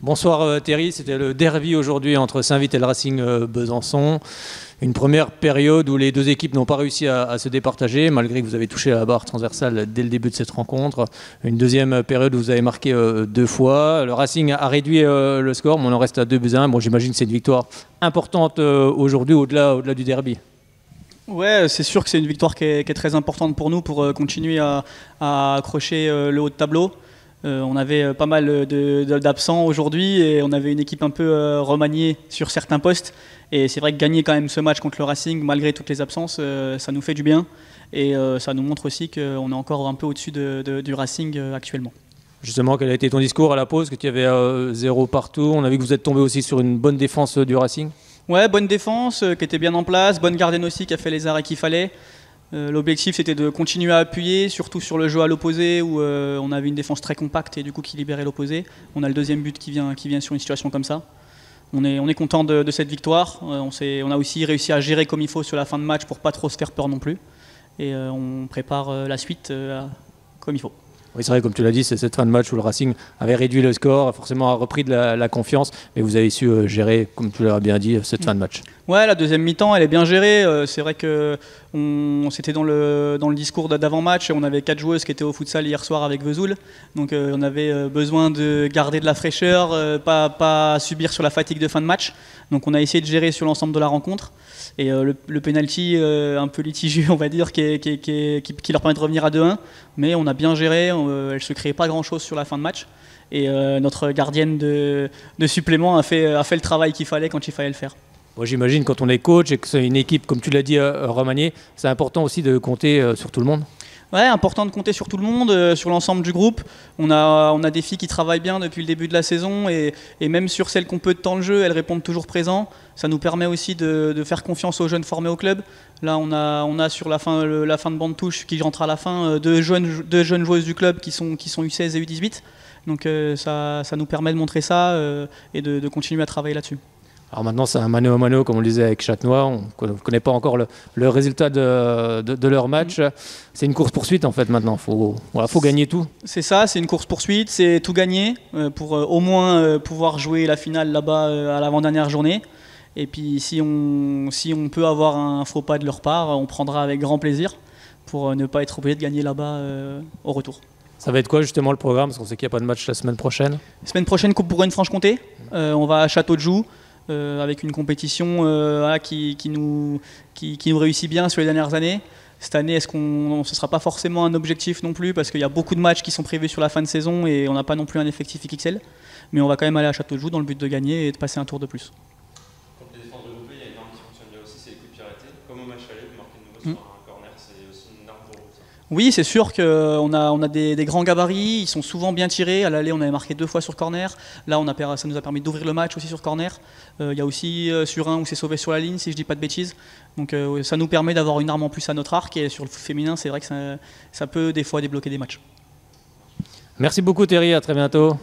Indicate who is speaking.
Speaker 1: Bonsoir Thierry, c'était le derby aujourd'hui entre Saint-Vith et le Racing Besançon. Une première période où les deux équipes n'ont pas réussi à se départager, malgré que vous avez touché la barre transversale dès le début de cette rencontre. Une deuxième période où vous avez marqué 2 fois. Le Racing a réduit le score, mais on en reste à 2-1. Bon, j'imagine que c'est une victoire importante aujourd'hui, au-delà du derby.
Speaker 2: Ouais, c'est sûr que c'est une victoire qui est très importante pour nous pour continuer à accrocher le haut de tableau. On avait pas mal d'absents aujourd'hui et on avait une équipe un peu remaniée sur certains postes. Et c'est vrai que gagner quand même ce match contre le Racing, malgré toutes les absences, ça nous fait du bien. Et ça nous montre aussi qu'on est encore un peu au-dessus du Racing actuellement.
Speaker 1: Justement, quel a été ton discours à la pause, que tu avais 0 partout? On a vu que vous êtes tombé aussi sur une bonne défense du Racing.
Speaker 2: Ouais, bonne défense qui était bien en place, bonne gardienne aussi qui a fait les arrêts qu'il fallait. L'objectif c'était de continuer à appuyer, surtout sur le jeu à l'opposé où on avait une défense très compacte et du coup qui libérait l'opposé. On a le deuxième but qui vient sur une situation comme ça. On est content de cette victoire. On a aussi réussi à gérer comme il faut sur la fin de match pour pas trop se faire peur non plus. Et on prépare la suite comme il faut.
Speaker 1: Oui, c'est vrai, comme tu l'as dit, c'est cette fin de match où le Racing avait réduit le score, forcément a repris de la confiance, mais vous avez su gérer, comme tu l'as bien dit, cette fin de match.
Speaker 2: Ouais, la deuxième mi-temps, elle est bien gérée. C'est vrai que c'était dans le discours d'avant-match. On avait 4 joueuses qui étaient au futsal hier soir avec Vesoul. Donc on avait besoin de garder de la fraîcheur, pas subir sur la fatigue de fin de match. Donc on a essayé de gérer sur l'ensemble de la rencontre. Et le penalty un peu litigieux, on va dire, qui leur permet de revenir à 2-1. Mais on a bien géré. Elle ne se créait pas grand-chose sur la fin de match. Et notre gardienne de supplément a fait le travail qu'il fallait quand il fallait le faire.
Speaker 1: Bon, j'imagine quand on est coach et que c'est une équipe, comme tu l'as dit, remaniée, c'est important aussi de compter sur tout le monde.
Speaker 2: Ouais, important de compter sur tout le monde, sur l'ensemble du groupe. On a des filles qui travaillent bien depuis le début de la saison et même sur celles qui ont peu de temps de jeu, elles répondent toujours présent. Ça nous permet aussi de faire confiance aux jeunes formés au club. Là, on a sur la fin de bande touche qui rentre à la fin, deux jeunes joueuses du club qui sont U16 et U18. Donc ça nous permet de montrer ça et de continuer à travailler là-dessus.
Speaker 1: Alors maintenant, c'est un mano à mano, comme on le disait avec Châtenois. On ne connaît pas encore le résultat de leur match. C'est une course-poursuite en fait maintenant. Faut gagner tout.
Speaker 2: C'est ça, c'est une course-poursuite, c'est tout gagner pour au moins pouvoir jouer la finale là-bas à l'avant-dernière journée. Et puis si on peut avoir un faux pas de leur part, on prendra avec grand plaisir pour ne pas être obligé de gagner là-bas au retour.
Speaker 1: Ça va être quoi justement le programme? Parce qu'on sait qu'il n'y a pas de match la semaine prochaine.
Speaker 2: Semaine prochaine, Coupe Bourgogne-Franche-Comté. On va à Château-de-Joux. Avec une compétition qui nous réussit bien sur les dernières années. Cette année, ce ne sera pas forcément un objectif non plus parce qu'il y a beaucoup de matchs qui sont prévus sur la fin de saison et on n'a pas non plus un effectif XXL. Mais on va quand même aller à Château-de-Joux dans le but de gagner et de passer un tour de plus.
Speaker 3: Quand les défenses regroupées, il y a une arme qui fonctionne bien aussi, c'est les coups de pied arrêtés. Comme au match aller, vous marquez de nouveau sur un corner, c'est aussi une arme pour vous. Ça.
Speaker 2: Oui, c'est sûr qu'on a des grands gabarits, ils sont souvent bien tirés. À l'aller, on avait marqué 2 fois sur corner. Là, ça nous a permis d'ouvrir le match aussi sur corner. Il y a aussi sur un où c'est sauvé sur la ligne, si je ne dis pas de bêtises. Donc ça nous permet d'avoir une arme en plus à notre arc. Et sur le féminin, c'est vrai que ça peut des fois débloquer des matchs.
Speaker 1: Merci beaucoup Thierry, à très bientôt.